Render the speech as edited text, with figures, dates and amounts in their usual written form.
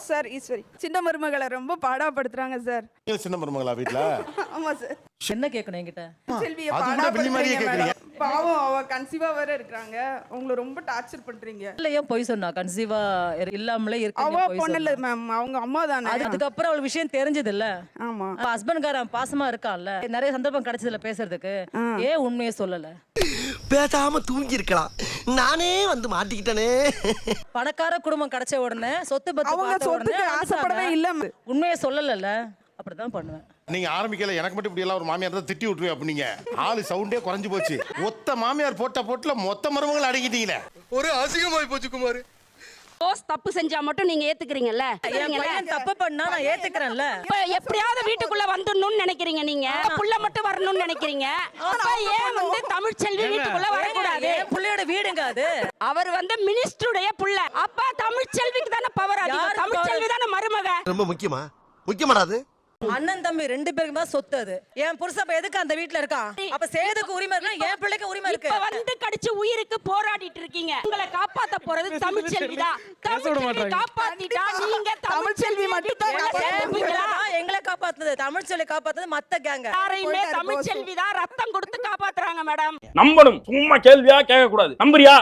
Sir Eswari. சின்ன மருமகளை ரொம்ப பாடாப்படுத்துறாங்க சார். சின்ன மருமகளா வீட்ல? ஆமா சார். என்ன கேட்கணும் என்கிட்ட? செல்வியை அது கூட பிள்ளை மாதிரியே பாடாப்படுத்துறீங்க கேக்குறீங்க. மேடம். பாவம் அவ கன்சீவா வேற இருக்காங்க. அவங்கள ரொம்ப டார்ச்சர் பண்றீங்க. இல்ல ஏன் போய் சொன்னா? கன்சீவா இல்லாமலே அவ இருக்க போய் பொண்ணு இல்ல சொன்னா. மேம், அவங்க அம்மா தானே. அதுக்கப்புறம் அவளுக்கு விஷயம் தெரிஞ்சது இல்ல. ஆமா. ஹஸ்பண்ட்காரன் பாசமா இருக்கான்ல, நிறைய சந்தர்ப்பம் கிடைச்சதுல பேசுறதுக்கு. ஏன் உண்மையை சொல்லல? பேசாம தூங்கி இருக்கலாம், நானே வந்து மாட்டிக்கிட்டனே. பணக்கார குடும்பம் கிடைச்ச உடனே சொத்து பத்து அவங்க பார்த்த உடனே சொத்துக்கு ஆசைப்படவே இல்ல. உண்மையை சொல்லல. அப்படிதான் பண்ணுவேன். நீங்க ஆரம்பிக்கல எனக்கு மட்டும் இப்படி எல்லாம் ஒரு மாமியார் தான் திட்டி விட்டுருவே அப்படிங்க. ஆளு சவுண்டே குறைஞ்சு போச்சு. ஒத்த மாமியார் போட்டுல மொத்த மருமகள் அடங்கிட்டீங்களே. ஒரு அசிங்கமாய் போச்சு குமார். போஸ் தப்பு செஞ்சா மட்டும் நீங்க ஏத்துக்கிறீங்களா? என் பையன் தப்பு பண்ணா நான் ஏத்துக்கிறேன்ல. இப்ப எப்படியாவது வீட்டுக்குள்ள வந்துடணும்னு நினைக்கிறீங்க நீங்க. புள்ள மட்டும் வரணும்னு நினைக்கிறீங்க. அப்ப ஏன் வந்து தமிழ்ச்செல்வி வீட்டுக்குள்ள வரக்கூடாது? என் புள்ளையோட வீடுங்க அது. அவர் வந்து மினிஸ்டருடைய புள்ள. அப்ப தமிழ்ச்செல்விக்கு தானே பவர் அதிகம். தமிழ்ச்செல்வி தானே மருமக. ரொம்ப முக்கியமாடாது. அண்ணன் தம்பி ரெண்டு பேருக்கும் தான் சொத்து அது. என் புருஷன் எதுக்கு அந்த வீட்டுல இருக்கான்? அப்ப சேதுக்கு உரிமை இருக்கு, என் பிள்ளைக்கு உரிமை இருக்கு. இப்ப வந்து கடிச்சு உயிருக்கு போராடிட்டு இருக்கீங்க. உங்களை காப்பாத்த போறது தமிழ்ச்செல்வி தான். தமிழ்ச்செல்வி காப்பாத்திட்டா நீங்க தமிழ்ச்செல்வி மட்டும் தான் எங்களை காப்பாத்துது. தமிழ்ச்செல்வி காப்பாத்துது மத்த கேங்க. யாரையுமே தமிழ்ச்செல்வி தான் ரத்தம் கொடுத்து காப்பாத்துறாங்க மேடம். நம்பணும். சும்மா கேள்வியா கேட்க கூடாது. நம்புறியா?